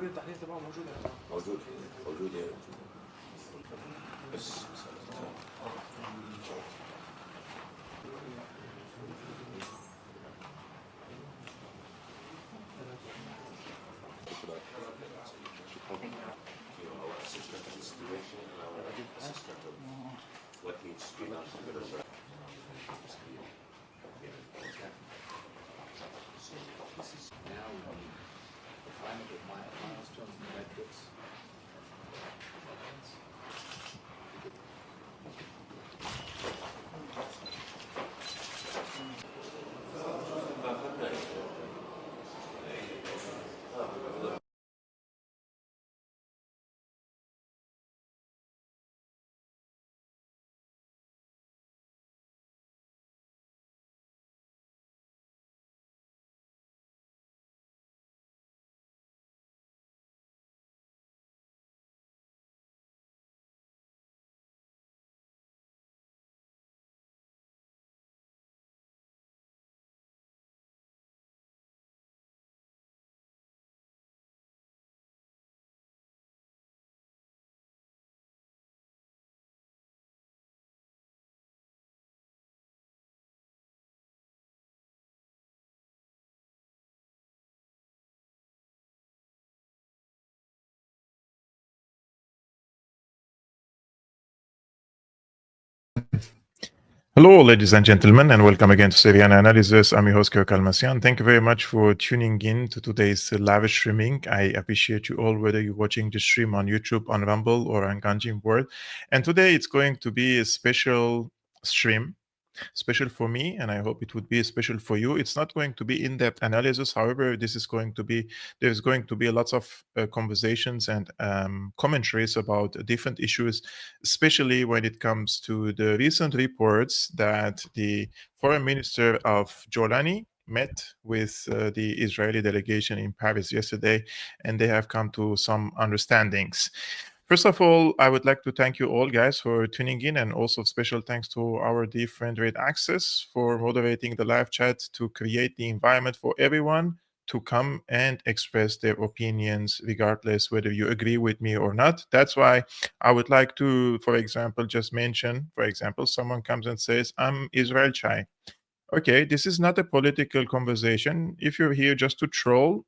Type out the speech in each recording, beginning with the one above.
التحليل تبعه موجود موجود بس Hello, ladies and gentlemen, and welcome again to Syriana Analysis. I'm your host, Kevork Almassian. Thank you very much for tuning in to today's live streaming. I appreciate you all, whether you're watching the stream on YouTube, on Rumble, or on Ganjin World. And today it's going to be a special stream, special for me, and I hope it would be special for you. It's not going to be in-depth analysis. However, there's going to be lots of conversations and commentaries about different issues, especially when it comes to the recent reports that the foreign minister of Julani met with the Israeli delegation in Paris yesterday, and they have come to some understandings. First of all, I would like to thank you all, guys, for tuning in, and also special thanks to our dear friend Red Access for moderating the live chat to create the environment for everyone to come and express their opinions, regardless whether you agree with me or not. That's why I would like to, for example, just mention, for example, someone comes and says, I'm Israel Chai. Okay, this is not a political conversation. If you're here just to troll,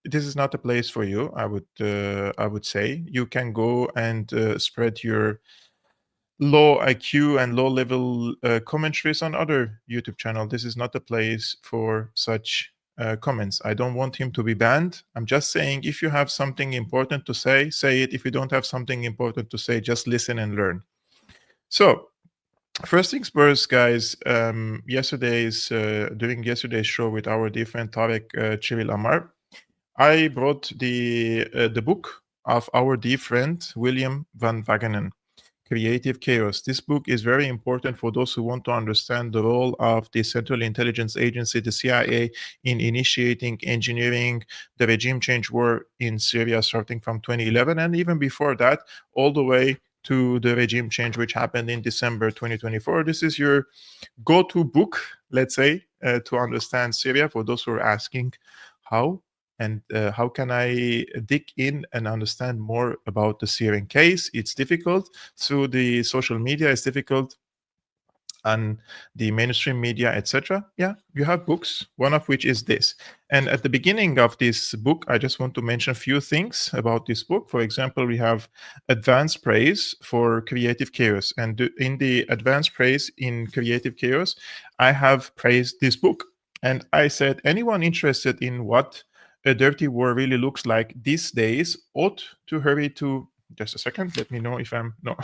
this is not a place for you. I would say you can go and spread your low IQ and low level commentaries on other YouTube channel. This is not a place for such comments. I don't want him to be banned. I'm just saying, if you have something important to say it. If you don't have something important to say, just listen and learn. So first things first, guys. During yesterday's show with our dear friend Tarek Chiril Amar, I brought the book of our dear friend William van Wagenen, Creative Chaos. This book is very important for those who want to understand the role of the Central Intelligence Agency, the CIA, in initiating, engineering the regime change war in Syria starting from 2011, and even before that, all the way to the regime change which happened in December 2024. This is your go-to book, let's say, to understand Syria, for those who are asking how. And how can I dig in and understand more about the Syrian case? It's difficult through the social media. It's difficult on the mainstream media, etc. Yeah, you have books, one of which is this. And at the beginning of this book, I just want to mention a few things about this book. For example, we have advanced praise for Creative Chaos. And in the advanced praise in Creative Chaos, I have praised this book. And I said, anyone interested in what a dirty war really looks like these days ought to hurry to, just a second, let me know if I'm, no,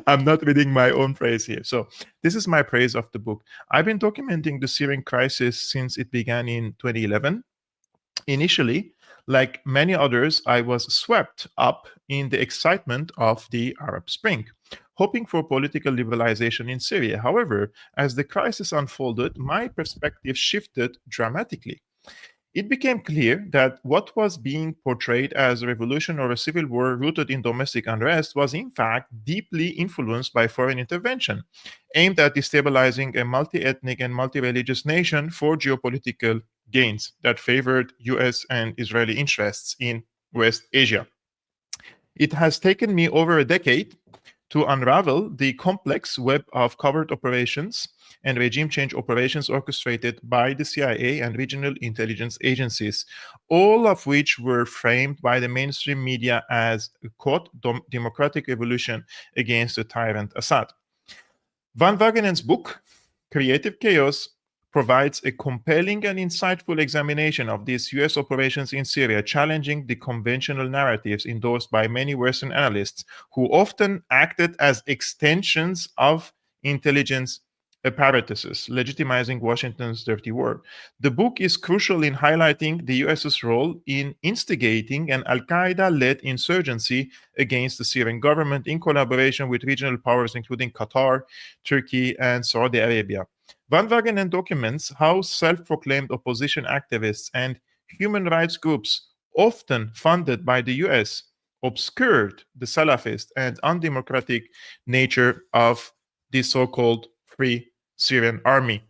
I'm not reading my own praise here. So this is my praise of the book. I've been documenting the Syrian crisis since it began in 2011. Initially, like many others, I was swept up in the excitement of the Arab Spring, hoping for political liberalization in Syria. However, as the crisis unfolded, my perspective shifted dramatically. It became clear that what was being portrayed as a revolution or a civil war rooted in domestic unrest was in fact deeply influenced by foreign intervention, aimed at destabilizing a multi-ethnic and multi-religious nation for geopolitical gains that favored US and Israeli interests in West Asia. It has taken me over a decade to unravel the complex web of covert operations and regime change operations orchestrated by the CIA and regional intelligence agencies, all of which were framed by the mainstream media as a, quote, democratic revolution against the tyrant Assad. Van Wagenen's book, Creative Chaos, provides a compelling and insightful examination of these US operations in Syria, challenging the conventional narratives endorsed by many Western analysts who often acted as extensions of intelligence apparatuses, legitimizing Washington's dirty work. The book is crucial in highlighting the US's role in instigating an Al-Qaeda-led insurgency against the Syrian government in collaboration with regional powers including Qatar, Turkey, and Saudi Arabia. Van Wagenen documents how self-proclaimed opposition activists and human rights groups, often funded by the US, obscured the Salafist and undemocratic nature of the so-called Free Syrian Army.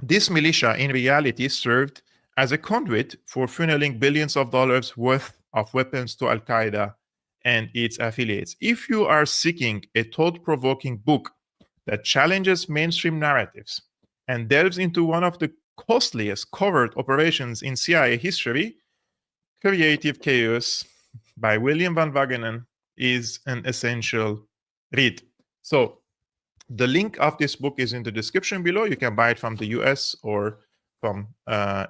This militia in reality served as a conduit for funneling billions of dollars worth of weapons to Al-Qaeda and its affiliates. If you are seeking a thought-provoking book that challenges mainstream narratives and delves into one of the costliest covert operations in CIA history, Creative Chaos by William Van Wagenen is an essential read. So the link of this book is in the description below. You can buy it from the US or from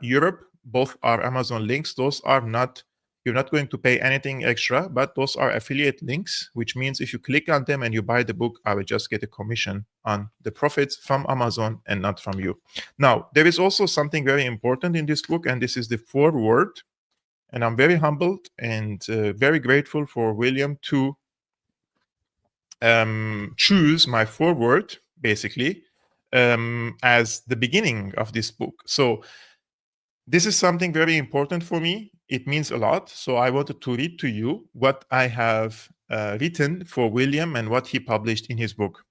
Europe. Both are Amazon links. Those are not, you're not going to pay anything extra, but those are affiliate links, which means if you click on them and you buy the book, I will just get a commission on the profits from Amazon and not from you. Now, there is also something very important in this book, and this is the foreword. And I'm very humbled and very grateful for William to choose my foreword, basically, as the beginning of this book. So this is something very important for me. It means a lot. So I wanted to read to you what I have written for William and what he published in his book.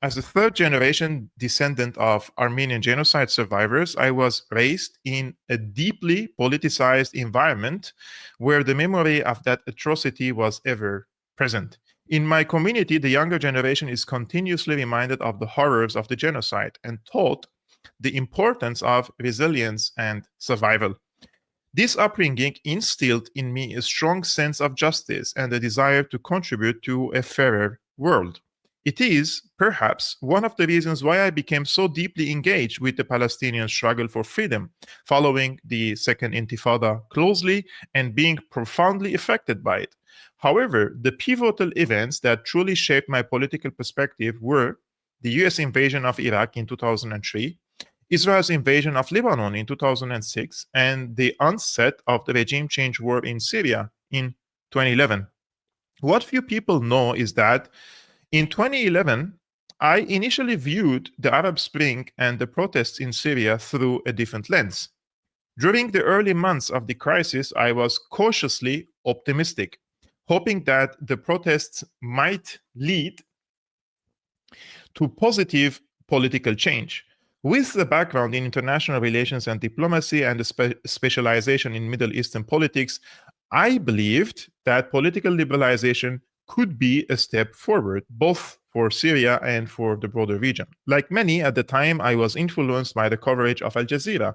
As a third-generation descendant of Armenian genocide survivors, I was raised in a deeply politicized environment where the memory of that atrocity was ever present. In my community, the younger generation is continuously reminded of the horrors of the genocide and taught the importance of resilience and survival. This upbringing instilled in me a strong sense of justice and a desire to contribute to a fairer world. It is, perhaps, one of the reasons why I became so deeply engaged with the Palestinian struggle for freedom, following the Second Intifada closely and being profoundly affected by it. However, the pivotal events that truly shaped my political perspective were the US invasion of Iraq in 2003, Israel's invasion of Lebanon in 2006, and the onset of the regime change war in Syria in 2011. What few people know is that in 2011, I initially viewed the Arab Spring and the protests in Syria through a different lens. During the early months of the crisis, I was cautiously optimistic, hoping that the protests might lead to positive political change. With the background in international relations and diplomacy and the specialization in Middle Eastern politics, I believed that political liberalization could be a step forward, both for Syria and for the broader region. Like many, at the time, I was influenced by the coverage of Al Jazeera,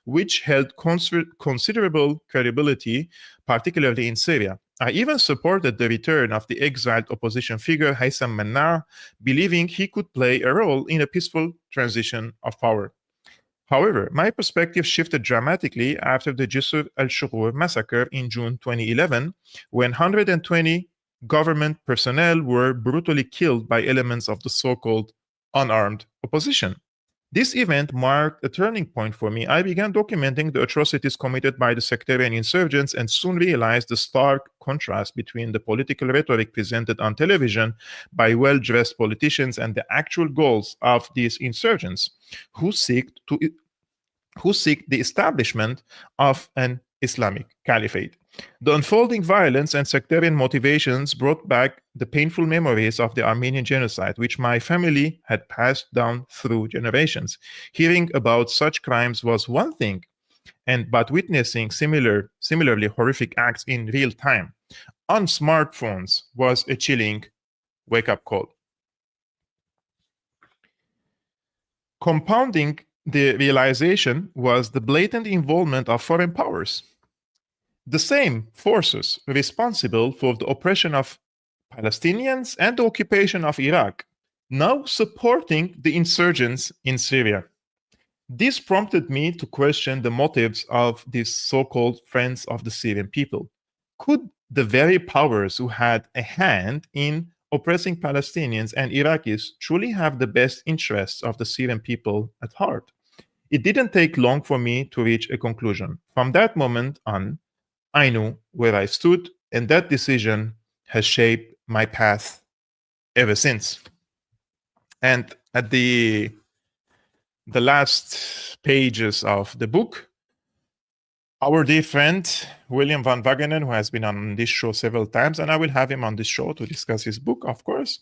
which held considerable credibility, particularly in Syria. I even supported the return of the exiled opposition figure Haitham Mannar, believing he could play a role in a peaceful transition of power. However, my perspective shifted dramatically after the Jisr al-Shughur massacre in June 2011, when 120 government personnel were brutally killed by elements of the so-called unarmed opposition. This event marked a turning point for me. I began documenting the atrocities committed by the sectarian insurgents and soon realized the stark contrast between the political rhetoric presented on television by well-dressed politicians and the actual goals of these insurgents, who seek the establishment of an Islamic caliphate. The unfolding violence and sectarian motivations brought back the painful memories of the Armenian genocide, which my family had passed down through generations. Hearing about such crimes was one thing, but witnessing similarly horrific acts in real time on smartphones was a chilling wake-up call. Compounding the realization was the blatant involvement of foreign powers. The same forces responsible for the oppression of Palestinians and the occupation of Iraq, now supporting the insurgents in Syria. This prompted me to question the motives of these so-called friends of the Syrian people. Could the very powers who had a hand in oppressing Palestinians and Iraqis truly have the best interests of the Syrian people at heart? It didn't take long for me to reach a conclusion. From that moment on, I knew where I stood, and that decision has shaped my path ever since. And at the last pages of the book, our dear friend William van Wagenen, who has been on this show several times, and I will have him on this show to discuss his book, of course,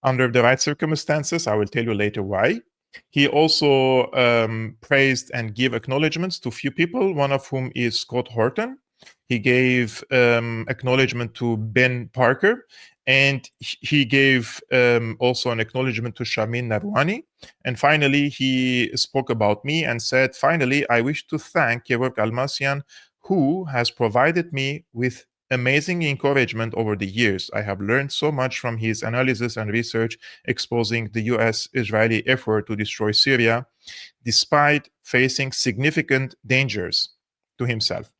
under the right circumstances. I will tell you later why. He also praised and gave acknowledgements to few people, one of whom is Scott Horton. He gave acknowledgement to Ben Parker, and he gave also an acknowledgement to Shamin Narwani. And finally, he spoke about me and said, finally, I wish to thank Kevork Almassian, who has provided me with amazing encouragement over the years. I have learned so much from his analysis and research exposing the US-Israeli effort to destroy Syria, despite facing significant dangers to himself.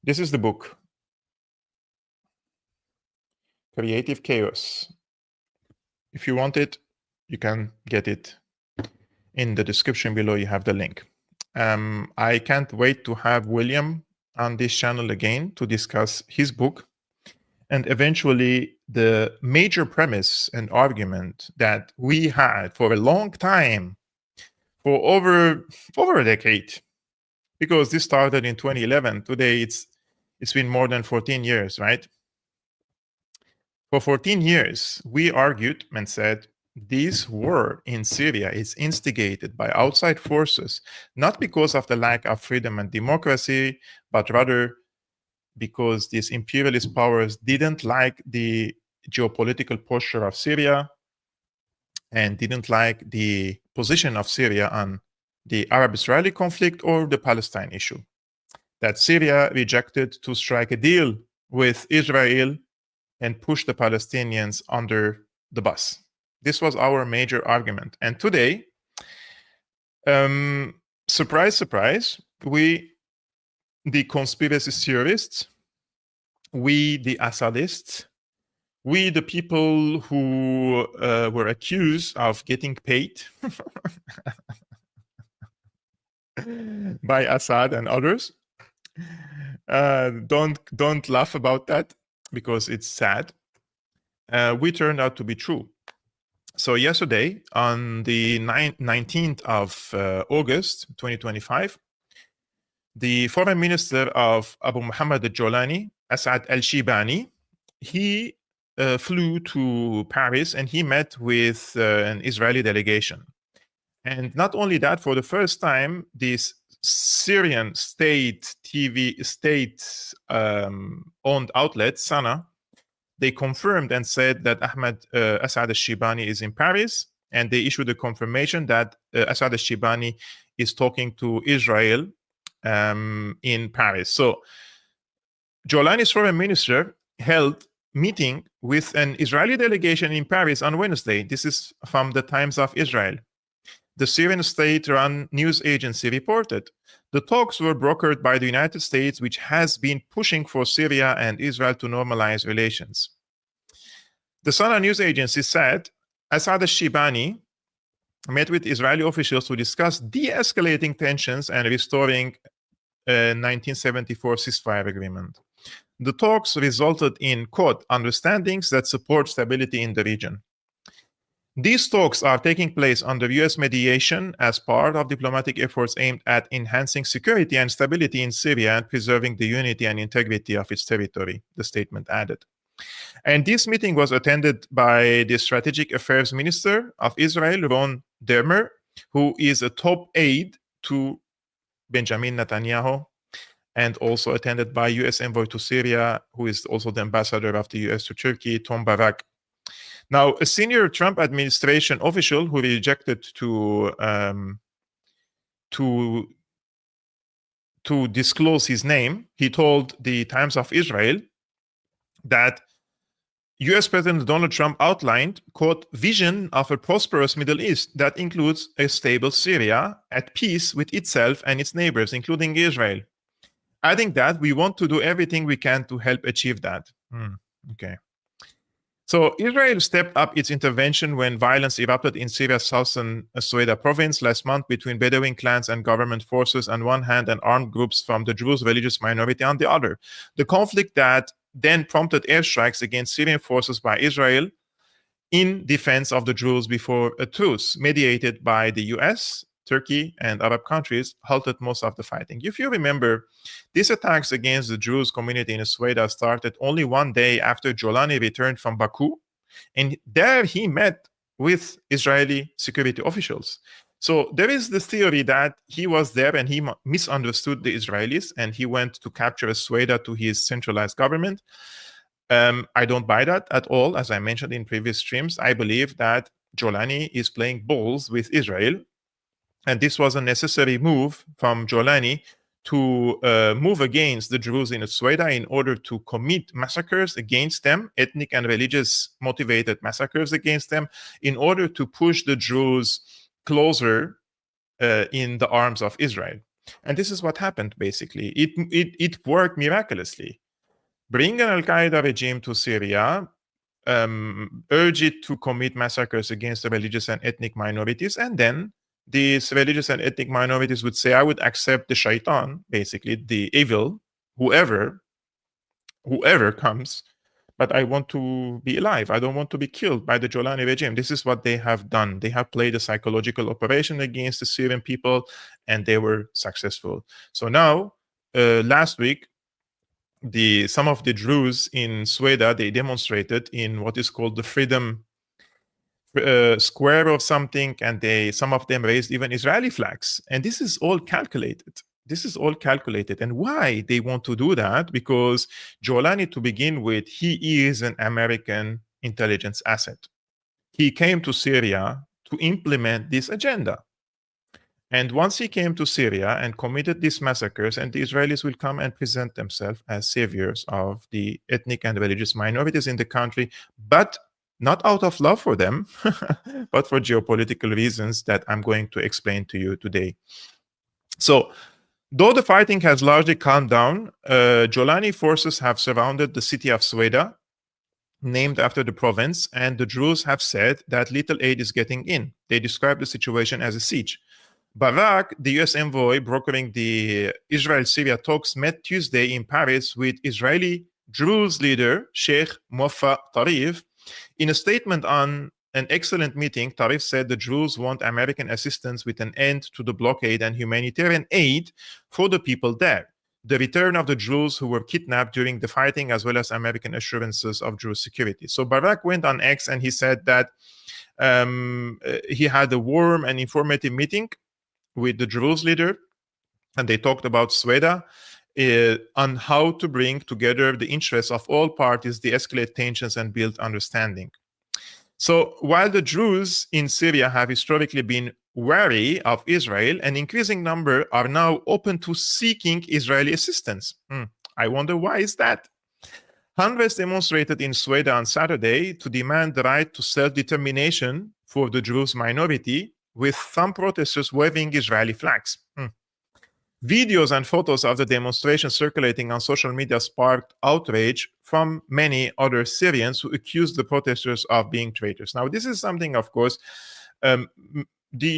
This is the book, Creative Chaos. If you want it, you can get it. In the description below, you have the link. I can't wait to have William on this channel again to discuss his book and eventually the major premise and argument that we had for a long time, for over a decade, because this started in 2011. Today, it's been more than 14 years, right? For 14 years, we argued and said, this war in Syria is instigated by outside forces, not because of the lack of freedom and democracy, but rather because these imperialist powers didn't like the geopolitical posture of Syria and didn't like the position of Syria on the Arab-Israeli conflict or the Palestine issue. That Syria rejected to strike a deal with Israel and push the Palestinians under the bus. This was our major argument. And today, surprise, surprise, we, the conspiracy theorists, we, the Assadists, we, the people who were accused of getting paid by Assad and others, don't laugh about that because it's sad. We turned out to be true. So yesterday, on the 19th of August 2025, the foreign minister of Abu Muhammad al-Julani, Assad al-Shibani, he flew to Paris and he met with an Israeli delegation. And not only that, for the first time, this Syrian state TV, state-owned outlet, Sana, they confirmed and said that Assad al-Shibani is in Paris, and they issued a confirmation that Assad al-Shibani is talking to Israel in Paris. So Julani's foreign minister held meeting with an Israeli delegation in Paris on Wednesday. This is from the Times of Israel. The Syrian state-run news agency reported the talks were brokered by the United States, which has been pushing for Syria and Israel to normalize relations. The Sana news agency said Assad al-Shibani met with Israeli officials to discuss de-escalating tensions and restoring a 1974 ceasefire agreement. The talks resulted in, quote, understandings that support stability in the region. These talks are taking place under US mediation as part of diplomatic efforts aimed at enhancing security and stability in Syria and preserving the unity and integrity of its territory, the statement added. And this meeting was attended by the Strategic Affairs Minister of Israel, Ron Dermer, who is a top aide to Benjamin Netanyahu, and also attended by U.S. envoy to Syria, who is also the ambassador of the U.S. to Turkey, Tom Barak. Now, a senior Trump administration official who rejected to disclose his name, he told the Times of Israel that U.S. President Donald Trump outlined, quote, vision of a prosperous Middle East that includes a stable Syria at peace with itself and its neighbors, including Israel. Adding that we want to do everything we can to help achieve that. Okay. So Israel stepped up its intervention when violence erupted in Syria's southern Suwayda province last month between Bedouin clans and government forces on one hand and armed groups from the Druze religious minority on the other. The conflict that then prompted airstrikes against Syrian forces by Israel in defense of the Druze before a truce mediated by the US, Turkey, and Arab countries halted most of the fighting. If you remember, these attacks against the Druze community in Suwayda started only one day after Julani returned from Baku, and there he met with Israeli security officials. So there is the theory that he was there and he misunderstood the Israelis and he went to capture Suwayda to his centralized government. I don't buy that at all. As I mentioned in previous streams, I believe that Julani is playing balls with Israel. And this was a necessary move from Julani to move against the Druze in Suwayda in order to commit massacres against them, ethnic and religious motivated massacres against them, in order to push the Druze closer in the arms of Israel. And this is what happened, basically. It worked miraculously. Bring an Al-Qaeda regime to Syria, urge it to commit massacres against the religious and ethnic minorities, and then these religious and ethnic minorities would say, I would accept the shaitan, basically the evil, whoever comes, but I want to be alive. I don't want to be killed by the Julani regime. This is what they have done. They have played a psychological operation against the Syrian people, and they were successful. So now, last week, some of the Druze in Suwayda, they demonstrated in what is called the Freedom Square or something, and some of them raised even Israeli flags. And this is all calculated. This is all calculated. And why they want to do that? Because Julani, to begin with, he is an American intelligence asset. He came to Syria to implement this agenda. And once he came to Syria and committed these massacres, and the Israelis will come and present themselves as saviors of the ethnic and religious minorities in the country, but not out of love for them, but for geopolitical reasons that I'm going to explain to you today. So, though the fighting has largely calmed down, Julani forces have surrounded the city of Suwayda, named after the province, and the Druze have said that little aid is getting in. They describe the situation as a siege. Barak, the US envoy brokering the Israel-Syria talks, met Tuesday in Paris with Israeli Druze leader Sheikh Mofa Tarif. In a statement on an excellent meeting, Tarif said the Druze want American assistance with an end to the blockade and humanitarian aid for the people there. The return of the Druze who were kidnapped during the fighting, as well as American assurances of Druze security. So Barak went on X and he said that he had a warm and informative meeting with the Druze leader, and they talked about Suwayda, on how to bring together the interests of all parties, de-escalate tensions, and build understanding. So while the Druze in Syria have historically been wary of Israel, an increasing number are now open to seeking Israeli assistance. I wonder why is that? Hundreds demonstrated in Suwayda on Saturday to demand the right to self-determination for the Druze minority, with some protesters waving Israeli flags. Videos and photos of the demonstration circulating on social media sparked outrage from many other Syrians who accused the protesters of being traitors. Now, this is something, of course, the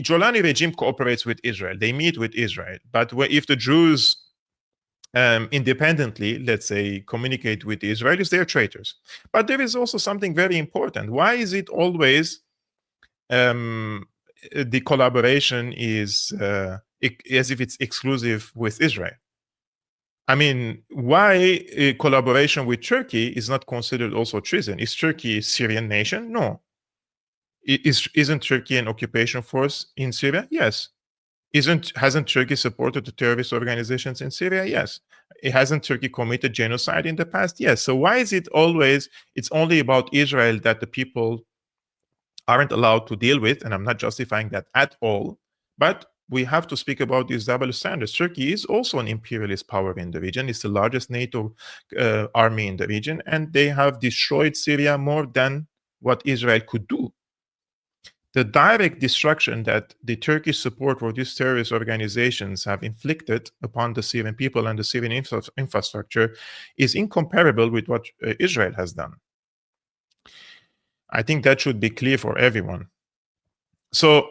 Julani regime cooperates with Israel. They meet with Israel. But if the Druze independently, let's say, communicate with the Israelis, they're traitors. But there is also something very important. Why is it always the collaboration is as if it's exclusive with Israel? I mean, why a collaboration with Turkey is not considered also treason? Is Turkey a Syrian nation? No. Isn't Turkey an occupation force in Syria? Yes. Hasn't Turkey supported the terrorist organizations in Syria? Yes. Hasn't Turkey committed genocide in the past? Yes. So why is it always, it's only about Israel that the people aren't allowed to deal with? And I'm not justifying that at all. But we have to speak about these double standards. Turkey is also an imperialist power in the region. It's the largest NATO army in the region, and they have destroyed Syria more than what Israel could do. The direct destruction that the Turkish support for these terrorist organizations have inflicted upon the Syrian people and the Syrian infrastructure is incomparable with what Israel has done. I think that should be clear for everyone. So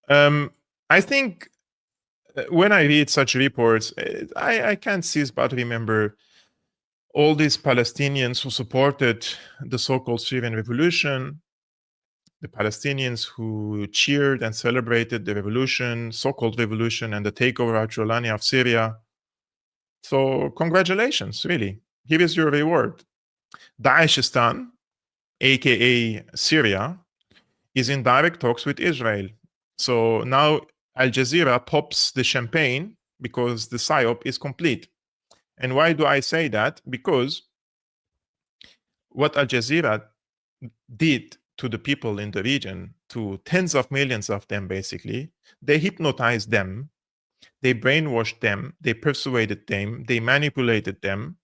I think when I read such reports, I can't cease but remember all these Palestinians who supported the so-called Syrian revolution, the Palestinians who cheered and celebrated the revolution, so-called revolution, and the takeover of Julani of Syria. So congratulations, really. Here is your reward. Daeshistan, aka Syria, is in direct talks with Israel. So now Al Jazeera pops the champagne because the PSYOP is complete. And why do I say that? Because what Al Jazeera did to the people in the region, to tens of millions of them basically, they hypnotized them, they brainwashed them, they persuaded them, they manipulated them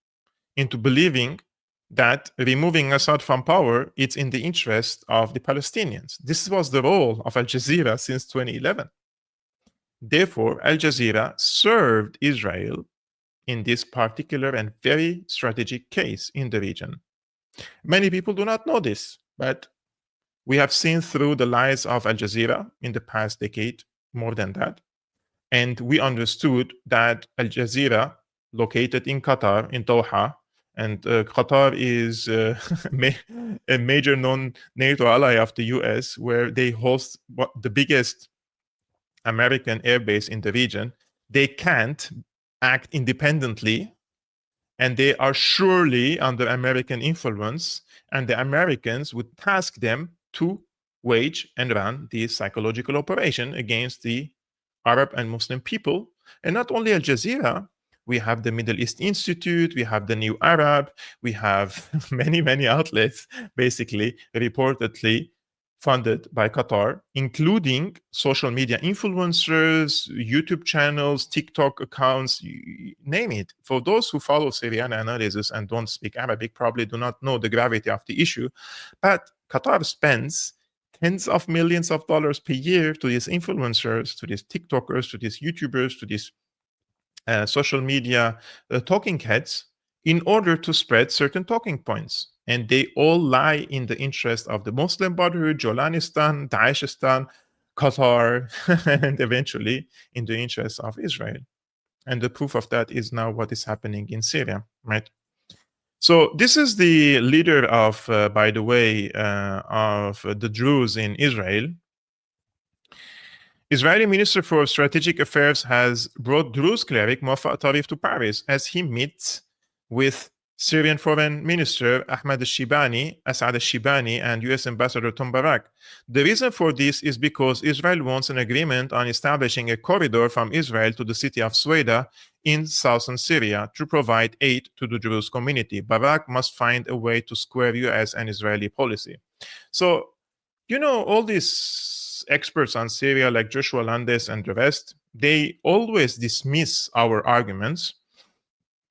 into believing that removing Assad from power is in the interest of the Palestinians. This was the role of Al Jazeera since 2011. Therefore, Al Jazeera served Israel in this particular and very strategic case in the region. Many people do not know this, but we have seen through the lies of Al Jazeera in the past decade, more than that. And we understood that Al Jazeera, located in Qatar, in Doha, and Qatar is a major non-NATO ally of the US, where they host the biggest American airbase in the region. They can't act independently, and they are surely under American influence, and the Americans would task them to wage and run this psychological operation against the Arab and Muslim people. And not only Al Jazeera, we have the Middle East Institute, we have the New Arab, we have many outlets basically reportedly funded by Qatar, including social media influencers, YouTube channels, TikTok accounts, name it. For those who follow Syriana Analysis and don't speak Arabic, probably do not know the gravity of the issue, but Qatar spends tens of millions of dollars per year to these influencers, to these TikTokers, to these YouTubers, to these social media talking heads in order to spread certain talking points. And they all lie in the interest of the Muslim Brotherhood, Jolanistan, Daeshistan, Qatar, and eventually in the interest of Israel. And the proof of that is now what is happening in Syria, right? So this is the leader of, by the way, of the Druze in Israel. Israeli Minister for Strategic Affairs has brought Druze cleric Mofa Tarif to Paris as he meets with Syrian Foreign Minister Ahmad al-Shibani, Assad al-Shibani, and US Ambassador Tom Barak. The reason for this is because Israel wants an agreement on establishing a corridor from Israel to the city of Suwayda in southern Syria to provide aid to the Druze community. Barak must find a way to square US and Israeli policy. So, you know, all these experts on Syria like Joshua Landes and the rest, they always dismiss our arguments.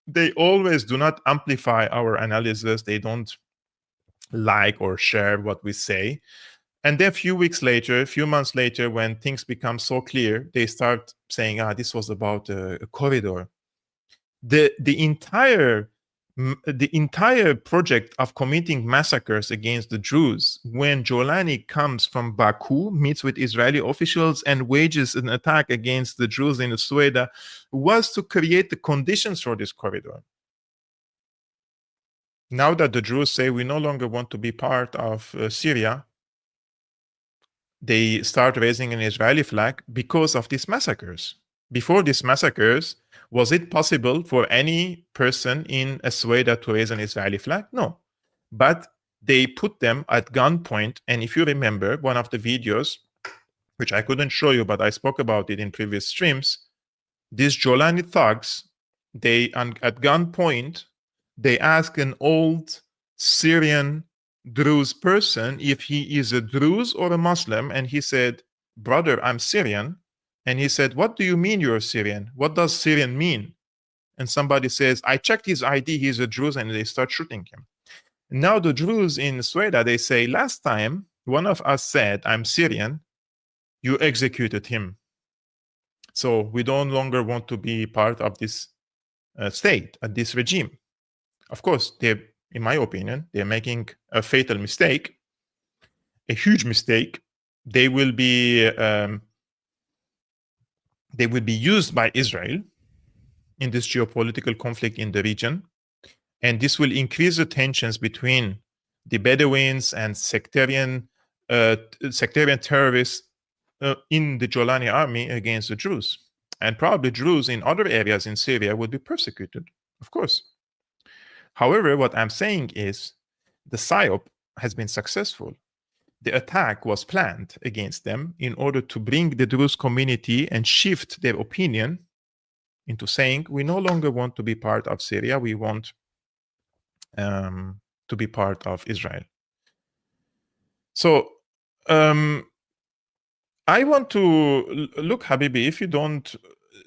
They always do not amplify our analysis. They don't like or share what we say. And then a few weeks later, a few months later, when things become so clear, they start saying, this was about a corridor. The entire project of committing massacres against the Jews, when Julani comes from Baku, meets with Israeli officials and wages an attack against the Jews in Suwayda, was to create the conditions for this corridor. Now that the Jews say we no longer want to be part of Syria, they start raising an Israeli flag because of these massacres. Before these massacres, was it possible for any person in Suwayda to raise an Israeli flag? No. But they put them at gunpoint. And if you remember one of the videos, which I couldn't show you, but I spoke about it in previous streams. These Julani thugs, they at gunpoint, they ask an old Syrian Druze person if he is a Druze or a Muslim, and he said, "Brother, I'm Syrian." And he said, "What do you mean you're Syrian? What does Syrian mean?" And somebody says, "I checked his ID, he's a Druze," and they start shooting him. Now the Druze in Suwayda, they say, "Last time one of us said, 'I'm Syrian,' you executed him. So we no longer want to be part of this state, this regime." Of course, they're, in my opinion, they're making a fatal mistake, a huge mistake. They will be used by Israel in this geopolitical conflict in the region, and this will increase the tensions between the Bedouins and sectarian terrorists in the Julani army against the Druze. And probably Druze in other areas in Syria would be persecuted, of course. However, what I'm saying is the PSYOP has been successful. The attack was planned against them in order to bring the Druze community and shift their opinion into saying, we no longer want to be part of Syria, we want to be part of Israel. So I want to look, Habibi, if you don't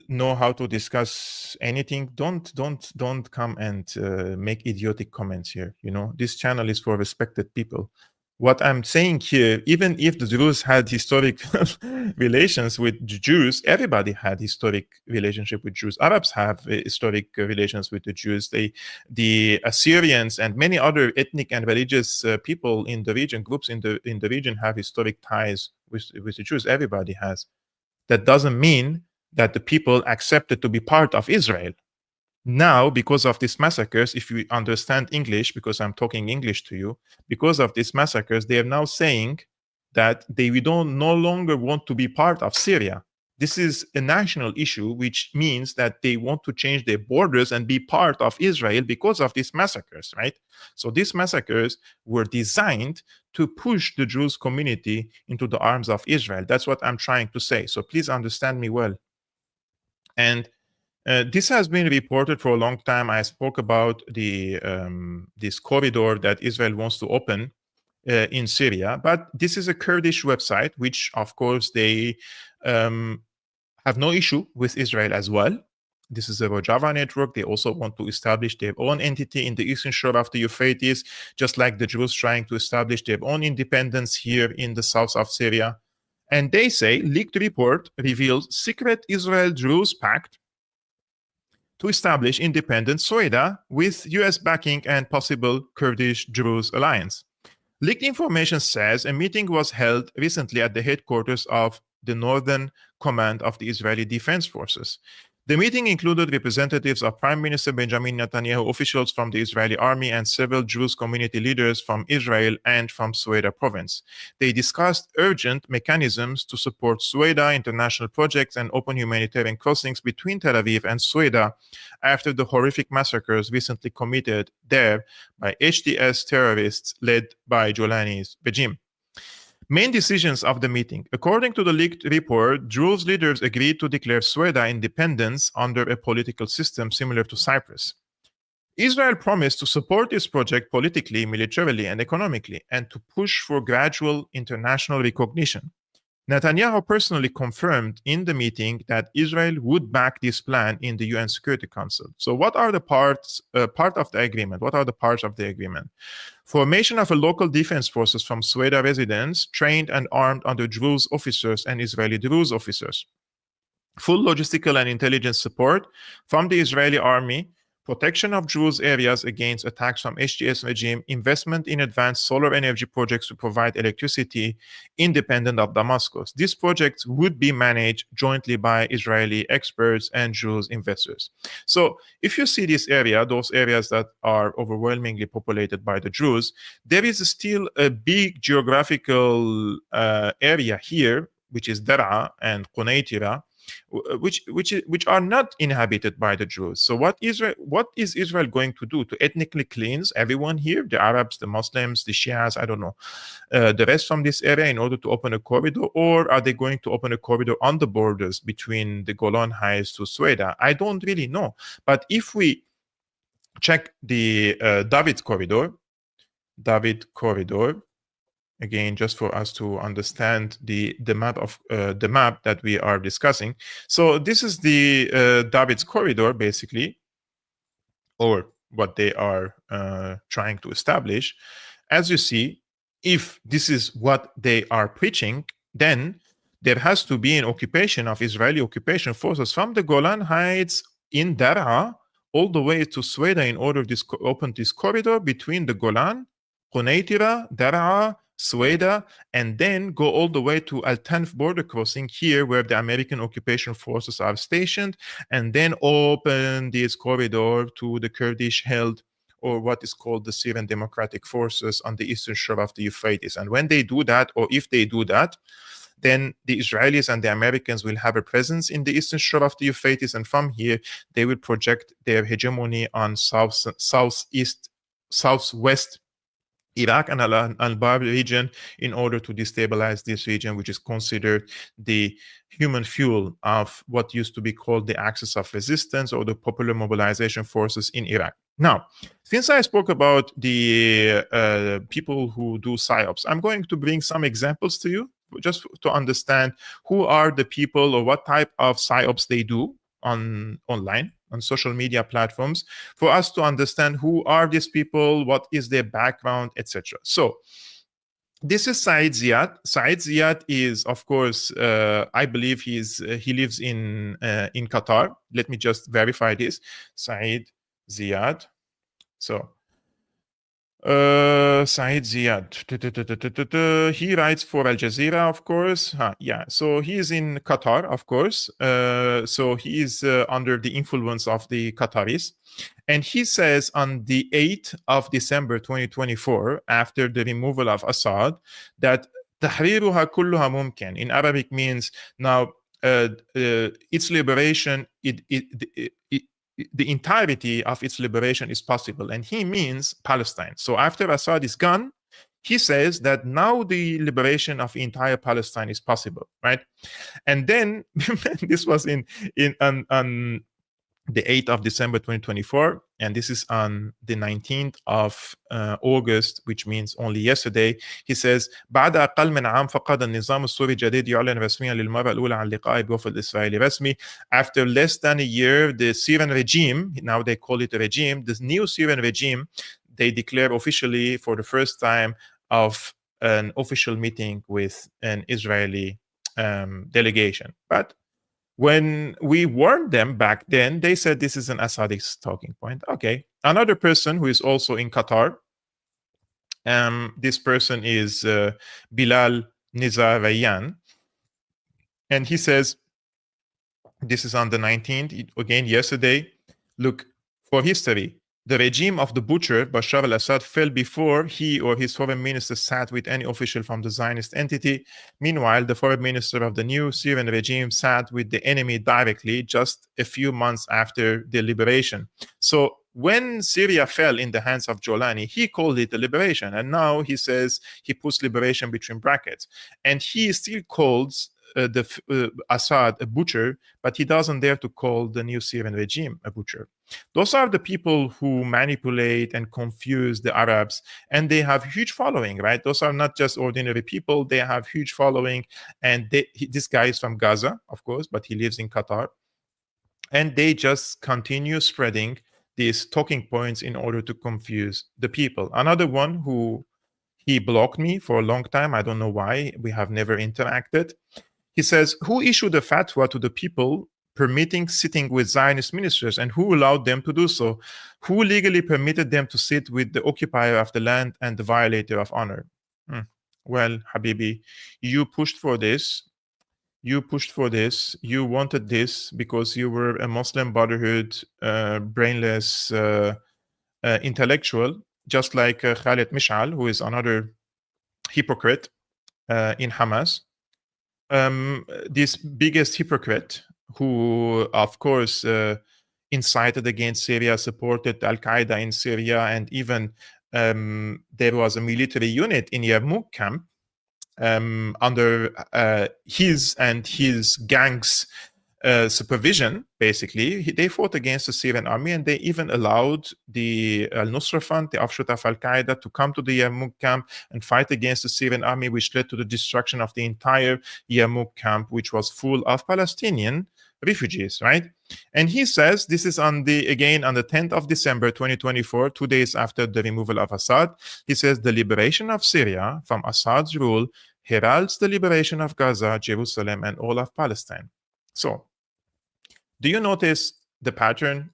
know how to discuss anything, don't come and make idiotic comments here. You know, this channel is for respected people. What I'm saying here, even if the Druze had historic relations with Jews, everybody had historic relationship with Jews. Arabs have historic relations with the Jews. The Assyrians and many other ethnic and religious people in the region, groups in the region, have historic ties with the Jews. Everybody has. That doesn't mean that the people accepted to be part of Israel. Now, because of these massacres, if you understand English, because I'm talking English to you, because of these massacres, they are now saying that we don't no longer want to be part of Syria. This is a national issue, which means that they want to change their borders and be part of Israel because of these massacres, right? So these massacres were designed to push the Jewish community into the arms of Israel. That's what I'm trying to say. So please understand me well. And this has been reported for a long time. I spoke about this corridor that Israel wants to open in Syria, but this is a Kurdish website, which of course they have no issue with Israel as well. This is a Rojava network. They also want to establish their own entity in the eastern shore of the Euphrates, just like the Jews trying to establish their own independence here in the south of Syria. And they say, leaked report reveals secret Israel-Druze pact to establish independent Suwayda with US backing and possible Kurdish-Druze alliance. Leaked information says a meeting was held recently at the headquarters of the Northern Command of the Israeli Defense Forces. The meeting included representatives of Prime Minister Benjamin Netanyahu, officials from the Israeli army, and several Jewish community leaders from Israel and from Suwayda province. They discussed urgent mechanisms to support Suwayda international projects and open humanitarian crossings between Tel Aviv and Suwayda after the horrific massacres recently committed there by HTS terrorists led by Julani's regime. Main decisions of the meeting. According to the leaked report, Druze leaders agreed to declare Suwayda independence under a political system similar to Cyprus. Israel promised to support this project politically, militarily, and economically, and to push for gradual international recognition. Netanyahu personally confirmed in the meeting that Israel would back this plan in the UN Security Council. So what are the part of the agreement? What are the parts of the agreement? Formation of a local defense forces from Suwayda residents, trained and armed under Druze officers and Israeli Druze officers. Full logistical and intelligence support from the Israeli army, protection of Druze areas against attacks from HTS regime, investment in advanced solar energy projects to provide electricity independent of Damascus. These projects would be managed jointly by Israeli experts and Druze investors. So if you see this area, those areas that are overwhelmingly populated by the Druze, there is still a big geographical area here, which is Daraa and Quneitira, which are not inhabited by the Jews. So what is Israel going to do to ethnically cleanse everyone here, the Arabs, the Muslims, the Shias, I don't know, the rest from this area in order to open a corridor? Or are they going to open a corridor on the borders between the Golan Heights to Suwayda? I don't really know. But if we check the David corridor, again, just for us to understand the map of the map that we are discussing. So this is the David's corridor, basically, or what they are trying to establish. As you see, if this is what they are preaching, then there has to be an occupation of Israeli occupation forces from the Golan Heights in Daraa all the way to Suwayda in order to open this corridor between the Golan, Quneitira, Daraa, Suwayda, and then go all the way to Al-Tanf border crossing here where the American occupation forces are stationed, and then open this corridor to the Kurdish-held, or what is called the Syrian Democratic Forces on the eastern shore of the Euphrates. And when they do that, or if they do that, then the Israelis and the Americans will have a presence in the eastern shore of the Euphrates, and from here they will project their hegemony on southwest Iraq and Al-Bab region in order to destabilize this region, which is considered the human fuel of what used to be called the Axis of Resistance or the Popular Mobilization Forces in Iraq. Now, since I spoke about the people who do PSYOPs, I'm going to bring some examples to you just to understand who are the people or what type of PSYOPs they do online, on social media platforms, for us to understand who are these people, what is their background, etc. So this is Said Ziad. Said Ziad is, of course, I believe he lives in Qatar. Let me just verify this. Said Ziad. So Said Ziad. He writes for Al Jazeera, of course. Yeah, so he is in Qatar, of course. So he is under the influence of the Qataris. And he says on the 8th of December 2024, after the removal of Assad, that تحريرها كلها ممكن. In Arabic means now its liberation, the entirety of its liberation is possible. And he means Palestine. So after Assad is gone, he says that now the liberation of entire Palestine is possible, right? And then this was on the 8th of December 2024, and this is on the 19th of August, which means only yesterday. He says بعد أقل من عام فقد النظام السوري الجديد يعلن رسميا للمرة الأولى عن لقاء بوفد إسرائيلي رسمي. After less than a year, the Syrian regime, now they call it a regime, this new Syrian regime, they declare officially for the first time of an official meeting with an Israeli delegation. But when we warned them back then, they said this is an Assadist talking point. Okay. Another person who is also in Qatar, this person is Bilal Nizarayan. And he says, this is on the 19th, again yesterday, look, for history, the regime of the butcher, Bashar al-Assad, fell before he or his foreign minister sat with any official from the Zionist entity. Meanwhile, the foreign minister of the new Syrian regime sat with the enemy directly just a few months after the liberation. So when Syria fell in the hands of Julani, he called it a liberation. And now he says he puts liberation between brackets. And he still calls Assad a butcher, but he doesn't dare to call the new Syrian regime a butcher. Those are the people who manipulate and confuse the Arabs, and they have huge following, right? Those are not just ordinary people, they have huge following. And this guy is from Gaza, of course, but he lives in Qatar. And they just continue spreading these talking points in order to confuse the people. Another one who he blocked me for a long time, I don't know why, we have never interacted. He says, who issued a fatwa to the people permitting sitting with Zionist ministers, and who allowed them to do so? Who legally permitted them to sit with the occupier of the land and the violator of honor? Well, Habibi, you pushed for this. You pushed for this. You wanted this because you were a Muslim Brotherhood, brainless intellectual, just like Khalid Mish'al, who is another hypocrite in Hamas. This biggest hypocrite who, of course, incited against Syria, supported Al-Qaeda in Syria, and even there was a military unit in Yarmouk camp under his and his gang's supervision. Basically, they fought against the Syrian army, and they even allowed the Al-Nusra Front, the offshoot of Al-Qaeda, to come to the Yarmouk camp and fight against the Syrian army, which led to the destruction of the entire Yarmouk camp, which was full of Palestinian refugees, right? And he says, this is on the 10th of December 2024, 2 days after the removal of Assad. He says the liberation of Syria from Assad's rule heralds the liberation of Gaza, Jerusalem, and all of Palestine. So, do you notice the pattern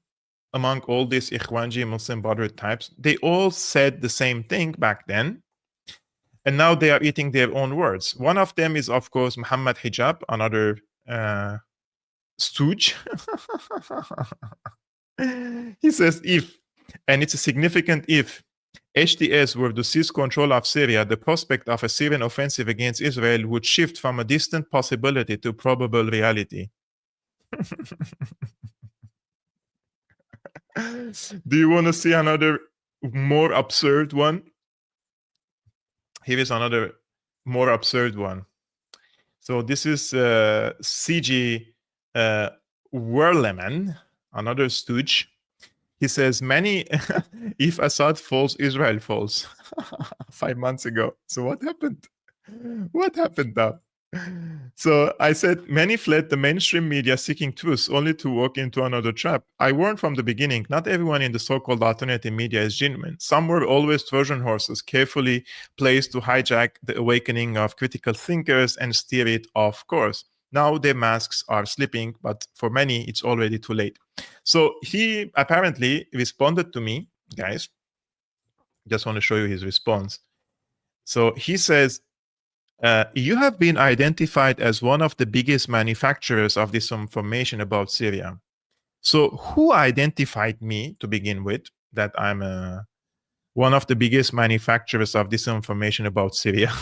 among all these Ikhwanji Muslim Brotherhood types? They all said the same thing back then, and now they are eating their own words. One of them is, of course, Muhammad Hijab, another stooge. He says, if, and it's a significant if, HTS were to seize control of Syria, the prospect of a Syrian offensive against Israel would shift from a distant possibility to probable reality. Do you want to see another more absurd one? Here is another more absurd one. So this is CG Werleman, another stooge. He says, many, if Assad falls, Israel falls. 5 months ago. So what happened? What happened now? So I said, many fled the mainstream media seeking truth only to walk into another trap. I warned from the beginning, not everyone in the so-called alternative media is genuine. Some were always Trojan horses, carefully placed to hijack the awakening of critical thinkers and steer it off course. Now their masks are slipping, but for many, it's already too late. So he apparently responded to me, guys. Just want to show you his response. So he says, you have been identified as one of the biggest manufacturers of this information about Syria. So who identified me to begin with, that I'm one of the biggest manufacturers of this information about Syria?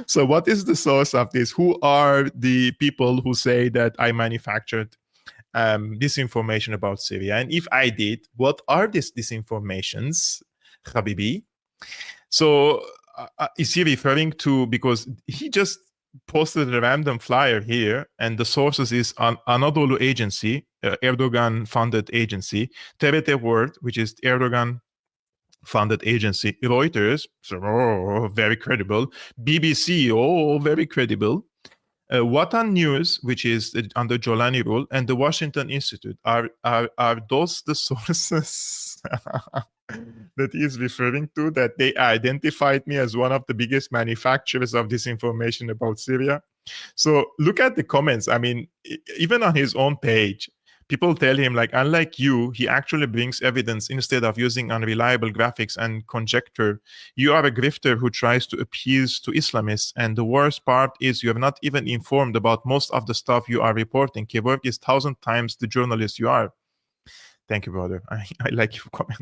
So what is the source of this? Who are the people who say that I manufactured this information about Syria? And if I did, what are these disinformations, Habibi? So is he referring to, because he just posted a random flyer here, and the sources is Anadolu Agency, Erdogan-funded agency, TRT World, which is Erdogan-funded agency, Reuters, so, very credible, BBC, very credible, Watan News, which is under Julani rule, and the Washington Institute. Are those the sources that he is referring to, that they identified me as one of the biggest manufacturers of this information about Syria? So look at the comments. I mean, even on his own page, people tell him, like, unlike you, he actually brings evidence instead of using unreliable graphics and conjecture. You are a grifter who tries to appease to Islamists, and the worst part is you're not even informed about most of the stuff you are reporting. Kevork is 1,000 times the journalist you are. Thank you, brother. I like your comment.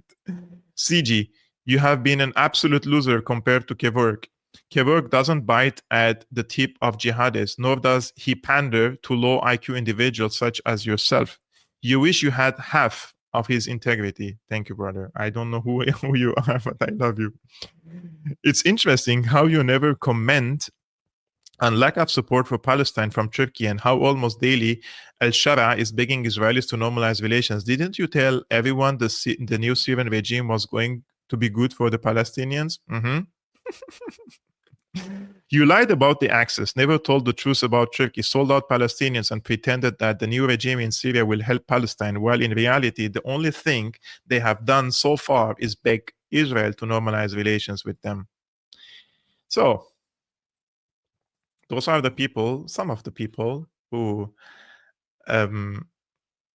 CG, you have been an absolute loser compared to Kevork. Kevork doesn't bite at the tip of jihadists, nor does he pander to low IQ individuals such as yourself. You wish you had half of his integrity. Thank you, brother. I don't know who you are, but I love you. It's interesting how you never comment on lack of support for Palestine from Turkey and how almost daily Al-Shara is begging Israelis to normalize relations. Didn't you tell everyone the new Syrian regime was going to be good for the Palestinians? You lied about the access, never told the truth about Turkey, sold out Palestinians, and pretended that the new regime in Syria will help Palestine, while in reality, the only thing they have done so far is beg Israel to normalize relations with them. So, those are the people, some of the people who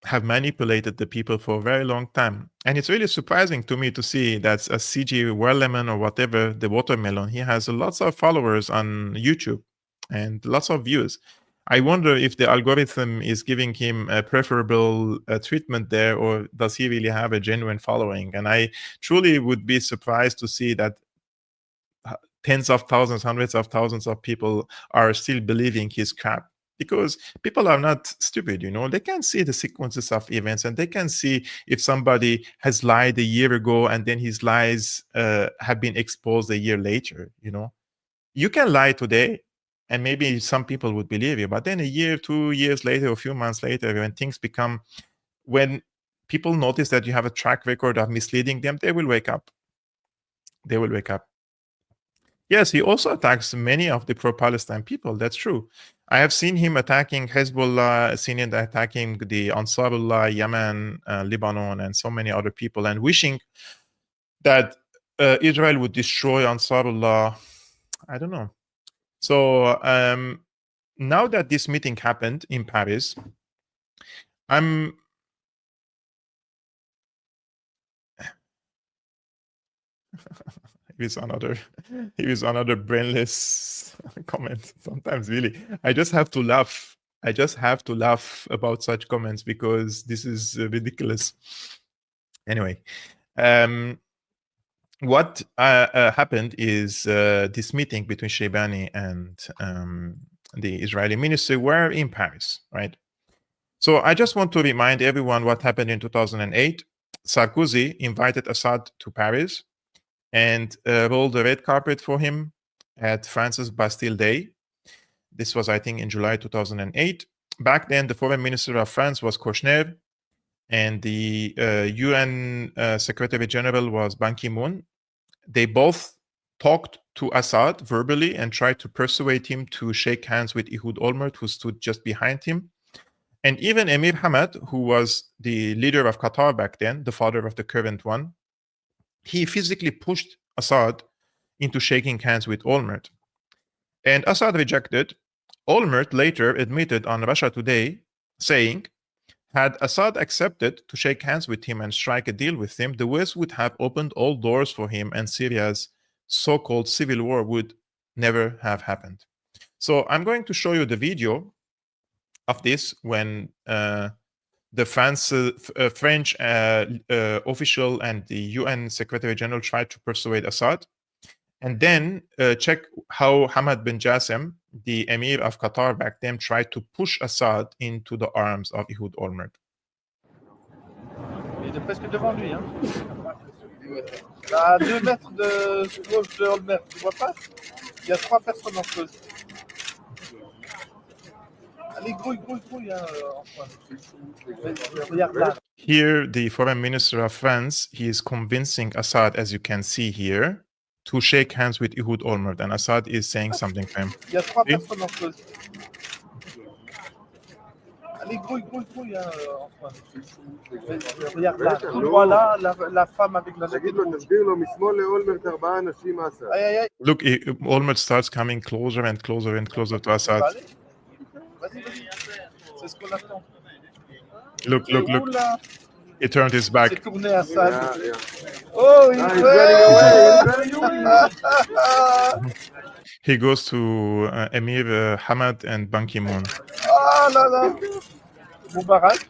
have manipulated the people for a very long time. And it's really surprising to me to see that a CG Werleman or whatever, the watermelon, he has lots of followers on YouTube and lots of views. I wonder if the algorithm is giving him a preferable treatment there, or does he really have a genuine following? And I truly would be surprised to see that tens of thousands, hundreds of thousands of people are still believing his crap. because people are not stupid, they can see the sequences of events, and they can see if somebody has lied a year ago and then his lies have been exposed a year later. You can lie today and maybe some people would believe you, but then a year, 2 years later, a few months later, when people notice that you have a track record of misleading them, they will wake up. Yes, he also attacks many of the pro-Palestine people. That's true. I have seen him attacking Hezbollah, seen him attacking the Ansarullah, Yemen, Lebanon, and so many other people, and wishing that Israel would destroy Ansarullah. I don't know. So now that this meeting happened in Paris, He was another brainless comment. Sometimes, really, I just have to laugh. About such comments because this is ridiculous. Anyway, what happened is this meeting between Sheibani and the Israeli minister were in Paris, right? So I just want to remind everyone what happened in 2008. Sarkozy invited Assad to Paris and rolled the red carpet for him at France's Bastille Day. This was, I think, in July 2008. Back then, the foreign minister of France was Kouchner, and the UN Secretary General was Ban Ki-moon. They both talked to Assad verbally and tried to persuade him to shake hands with Ehud Olmert, who stood just behind him. And even Emir Hamad, who was the leader of Qatar back then, the father of the current one, he physically pushed Assad into shaking hands with Olmert. And Assad rejected. Olmert later admitted on Russia Today, saying, had Assad accepted to shake hands with him and strike a deal with him, the West would have opened all doors for him and Syria's so-called civil war would never have happened. So I'm going to show you the video of this when the French official and the UN Secretary General tried to persuade Assad. And then check how Hamad bin Jassim, the Emir of Qatar back then, tried to push Assad into the arms of Ehud Olmert. Il est presque devant lui. Hein. À 2 mètres de gauche de Olmert, tu vois pas? Il y a 3 personnes en cause. Allez, grouille, hein, regarde là. Here, the foreign minister of France, he is convincing Assad, as you can see here, to shake hands with Ehud Olmert, and Assad is saying something to him. Il y a 3 personnes en cause. Allez, grouille, hein, regarde là. Tu vois là, la femme avec la jaquette rouge. Aïe, aïe, aïe. Look, Olmert starts coming closer and closer and closer to Assad. Vas-y. C'est ce qu'on attend. Look. He turned his back. C'est tourné Assad. Yeah. Oh, he's running away! He goes to Emir Hamad and Ban Ki-moon. Ah là. Moubarak.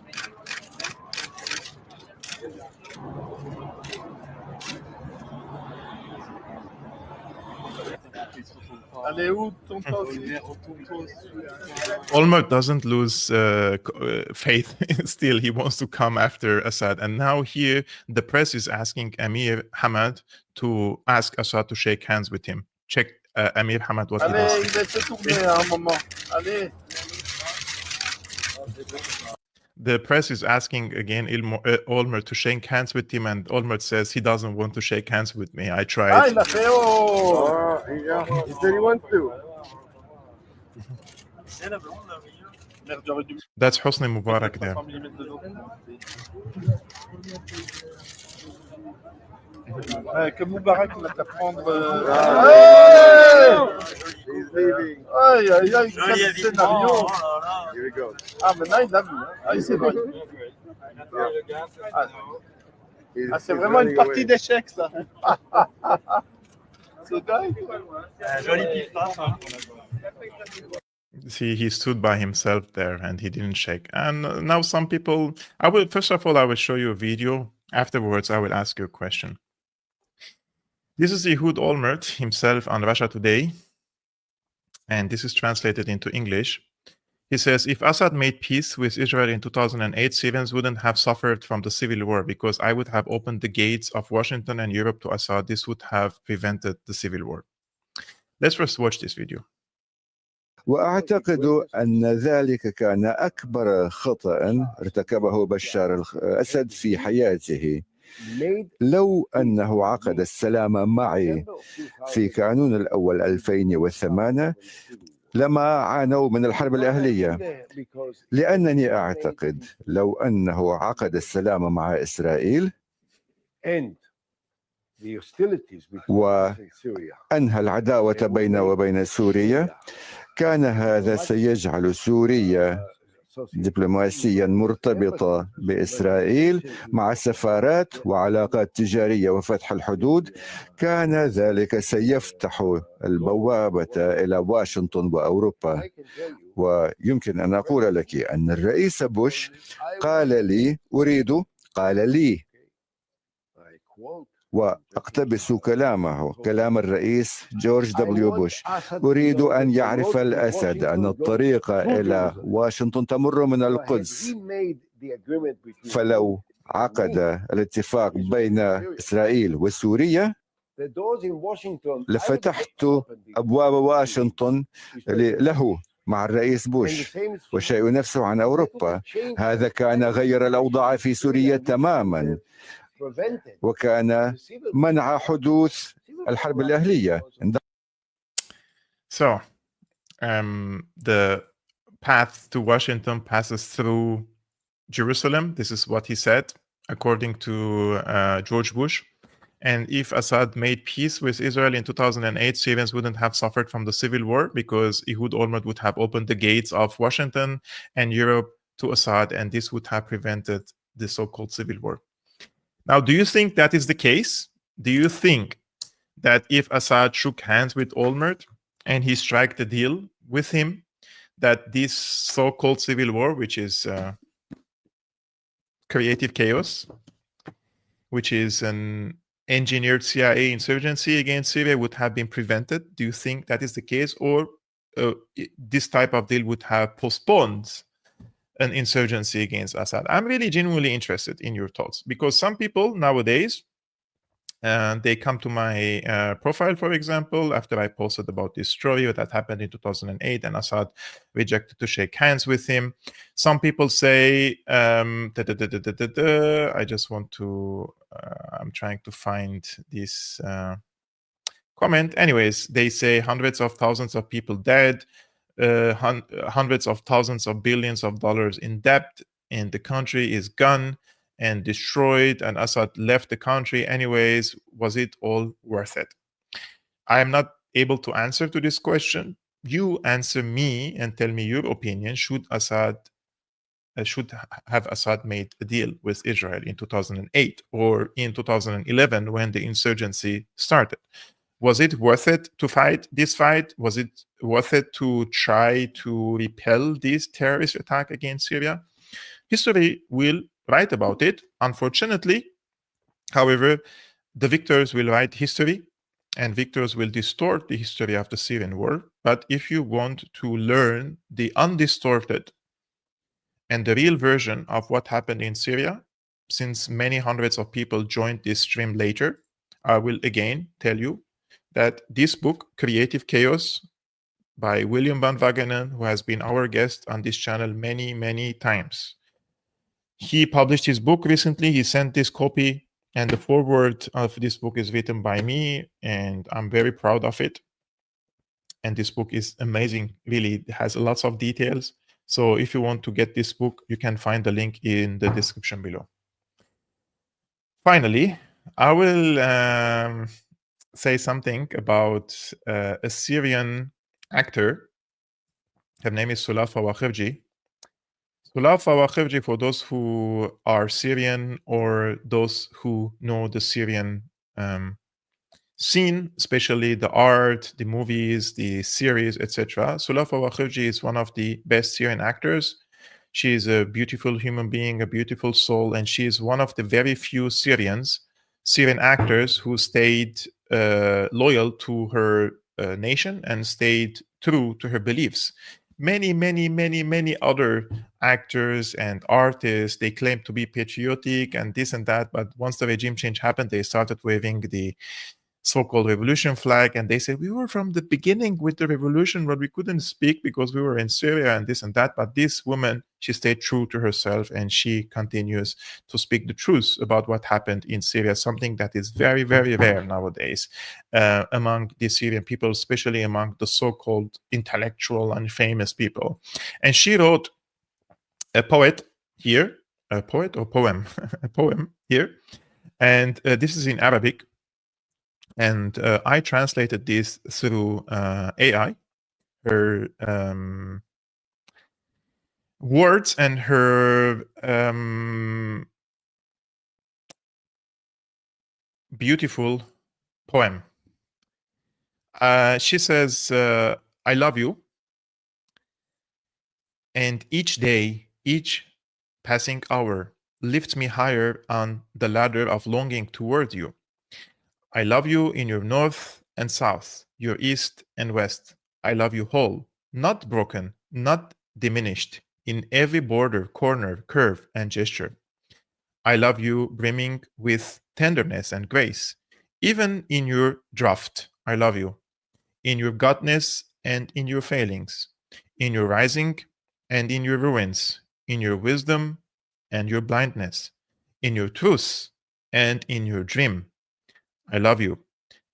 Allez, où tonton aussi? Olmert doesn't lose faith. Still, he wants to come after Assad. And now here, the press is asking Emir Hamad to ask Assad to shake hands with him. Check Emir Hamad what he does. Allez, il laisse tourner un moment. Allez. The press is asking again Olmert to shake hands with him, and Olmert says he doesn't want to shake hands with me. I tried. Ah, il a fait He said he wants to. That's Hosni Mubarak there. Que Moubarak, il va t'apprendre. He's leaving. Aïe, quel scénario. Here we go. Ah, maintenant il l'a vu. Ah, il s'est marié. Ah, c'est vraiment une partie d'échecs, ça. C'est dingue. Joli pif passe. See, he stood by himself there and he didn't shake. And now some people, first of all, I will show you a video. Afterwards, I will ask you a question. This is Ehud Olmert himself on Russia Today. And this is translated into English. He says, if Assad made peace with Israel in 2008, Syrians wouldn't have suffered from the civil war because I would have opened the gates of Washington and Europe to Assad. This would have prevented the civil war. Let's first watch this video. وأعتقد أن ذلك كان أكبر خطأ ارتكبه بشار الأسد في حياته. لو أنه عقد السلام معي في كانون الأول 2008 لما عانوا من الحرب الأهلية، لأنني أعتقد لو أنه عقد السلام مع إسرائيل وأنهى العداوة بينه وبين سوريا، كان هذا سيجعل سوريا دبلوماسيا مرتبطة بإسرائيل مع سفارات وعلاقات تجارية وفتح الحدود. كان ذلك سيفتح البوابة إلى واشنطن وأوروبا. ويمكن أن أقول لك أن الرئيس بوش قال لي وأقتبس كلامه، كلام الرئيس جورج دبليو بوش: أريد أن يعرف الأسد أن الطريق إلى واشنطن تمر من القدس. فلو عقد الاتفاق بين إسرائيل وسوريا لفتحت أبواب واشنطن له مع الرئيس بوش، والشيء نفسه عن أوروبا. هذا كان غير الأوضاع في سوريا تماما، وكان منع حدوث الحرب الأهلية. So, the path to Washington passes through Jerusalem. This is what he said, according to George Bush. And if Assad made peace with Israel in 2008, Syrians wouldn't have suffered from the civil war because Ehud Olmert would have opened the gates of Washington and Europe to Assad, and this would have prevented the so-called civil war. Now, do you think that is the case? Do you think that if Assad shook hands with Olmert and he struck the deal with him, that this so-called civil war, which is creative chaos, which is an engineered CIA insurgency against Syria, would have been prevented? Do you think that is the case? Or this type of deal would have postponed an insurgency against Assad? I'm really genuinely interested in your thoughts, because some people nowadays, they come to my profile, for example, after I posted about this story that happened in 2008 and Assad rejected to shake hands with him. Some people say, I just want to, I'm trying to find this comment. Anyways, they say hundreds of thousands of people dead, hundreds of thousands of billions of dollars in debt, and the country is gone and destroyed, and Assad left the country anyways. Was it all worth it? I am not able to answer to this question. You answer me and tell me your opinion. Should have Assad made a deal with Israel in 2008 or in 2011 when the insurgency started? Was it worth it to fight this fight? Was it worth it to try to repel this terrorist attack against Syria? History will write about it. Unfortunately, however, the victors will write history, and victors will distort the history of the Syrian war. But if you want to learn the undistorted and the real version of what happened in Syria, since many hundreds of people joined this stream later, I will again tell you that this book, Creative Chaos, by William Van Wagenen, who has been our guest on this channel many, many times. He published his book recently. He sent this copy, and the foreword of this book is written by me, and I'm very proud of it. And this book is amazing. Really, it has lots of details. So if you want to get this book, you can find the link in the description below. Finally, I will say something about a Syrian actor. Her name is Sulafa Wakhirji. Sulafa Wakhirji, for those who are Syrian or those who know the Syrian scene, especially the art, the movies, the series, etc. Sulafa Wakhirji is one of the best Syrian actors. She is a beautiful human being, a beautiful soul, and she is one of the very few Syrian actors who stayed loyal to her nation and stayed true to her beliefs. many other actors and artists. They claim to be patriotic and this and that, but once the regime change happened, they started waving the so-called revolution flag, and they said we were from the beginning with the revolution, but we couldn't speak because we were in Syria and this and that. But this woman, she stayed true to herself, and she continues to speak the truth about what happened in Syria, something that is very rare nowadays among the Syrian people, especially among the so-called intellectual and famous people. And she wrote a poet here, a poet or poem, a poem here, and this is in Arabic. And I translated this through AI, her words and her beautiful poem. She says, I love you. And each day, each passing hour lifts me higher on the ladder of longing toward you. I love you in your north and south, your east and west. I love you whole, not broken, not diminished, in every border, corner, curve, and gesture. I love you brimming with tenderness and grace. Even in your draft, I love you. In your godness and in your failings, in your rising and in your ruins, in your wisdom and your blindness, in your truth and in your dream. I love you.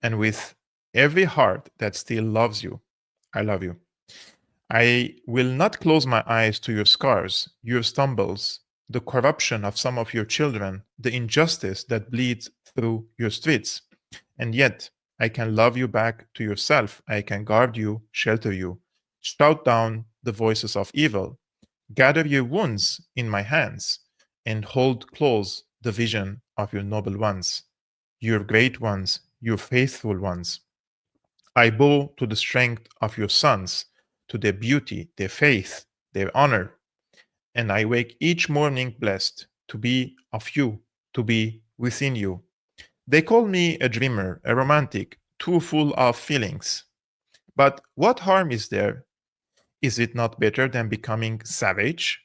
And with every heart that still loves you, I love you. I will not close my eyes to your scars, your stumbles, the corruption of some of your children, the injustice that bleeds through your streets. And yet, I can love you back to yourself. I can guard you, shelter you, shout down the voices of evil, gather your wounds in my hands, and hold close the vision of your noble ones, your great ones, your faithful ones. I bow to the strength of your sons, to their beauty, their faith, their honor. And I wake each morning blessed to be of you, to be within you. They call me a dreamer, a romantic, too full of feelings. But what harm is there? Is it not better than becoming savage,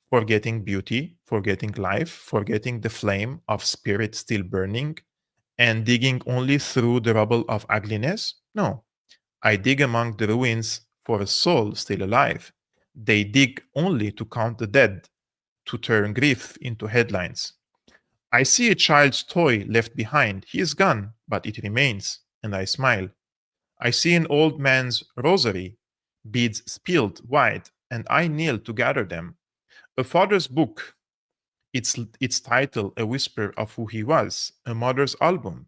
forgetting beauty, forgetting life, forgetting the flame of spirit still burning, and digging only through the rubble of ugliness? No, I dig among the ruins for a soul still alive. They dig only to count the dead, to turn grief into headlines. I see a child's toy left behind. He is gone, but it remains, and I smile. I see an old man's rosary, beads spilled wide, and I kneel to gather them. A father's book, its title a whisper of who he was, a mother's album.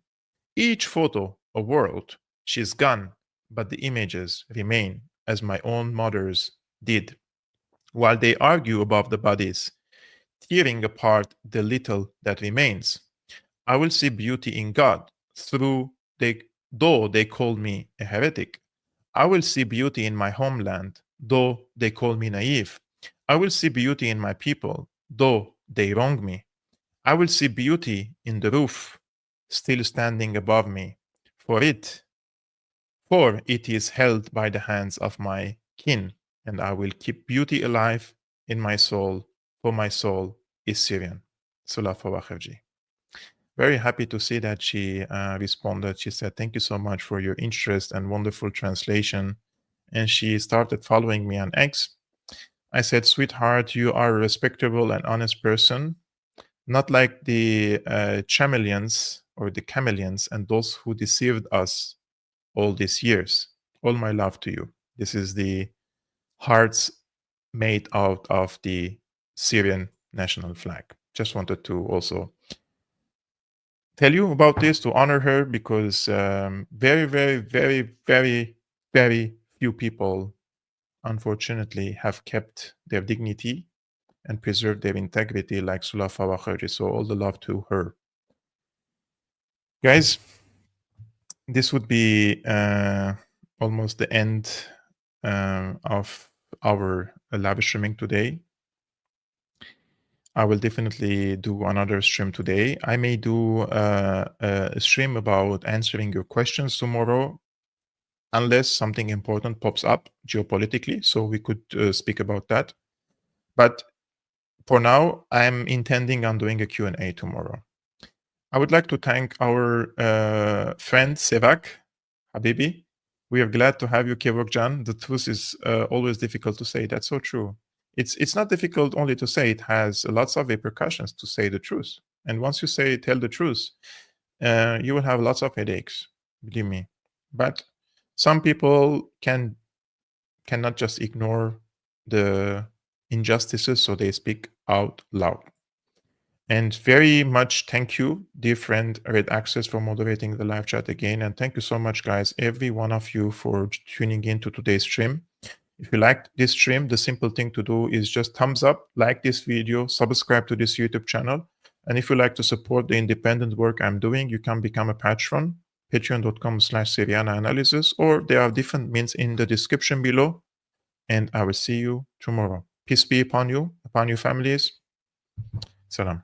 Each photo a world. She's gone, but the images remain as my own mother's did. While they argue above the bodies, tearing apart the little that remains, I will see beauty in God though they call me a heretic. I will see beauty in my homeland, though they call me naive. I will see beauty in my people, though they wrong me. I will see beauty in the roof, still standing above me, for it is held by the hands of my kin, and I will keep beauty alive in my soul, for my soul is Syrian. Salah Fawakherji. Very happy to see that she responded. She said, thank you so much for your interest and wonderful translation. And she started following me on X. I said, sweetheart, you are a respectable and honest person, not like the chameleons or the chameleons and those who deceived us all these years. All my love to you. This is the hearts made out of the Syrian national flag. Just wanted to also tell you about this to honor her, because very few people, unfortunately, have kept their dignity and preserved their integrity like Salah Fawakherji. So all the love to her. Guys, this would be almost the end of our live streaming today. I will definitely do another stream today. I may do a stream about answering your questions tomorrow. unless something important pops up geopolitically, so we could speak about that. But for now, I'm intending on doing a Q&A tomorrow. I would like to thank our friend Sevak, Habibi. We are glad to have you, Kevork Jan. The truth is always difficult to say. That's so true. It's not difficult only to say, it has lots of repercussions to say the truth. And once you tell the truth, you will have lots of headaches, believe me. But some people cannot just ignore the injustices, so they speak out loud. And very much thank you, dear friend Red Access, for moderating the live chat again. And thank you so much, guys, every one of you, for tuning in to today's stream. If you liked this stream, the simple thing to do is just thumbs up, like this video, subscribe to this YouTube channel. And if you like to support the independent work I'm doing, you can become a patron, patreon.com/Syriana Analysis, or there are different means in the description below. And I will see you tomorrow. Peace be upon you, upon your families. Salam.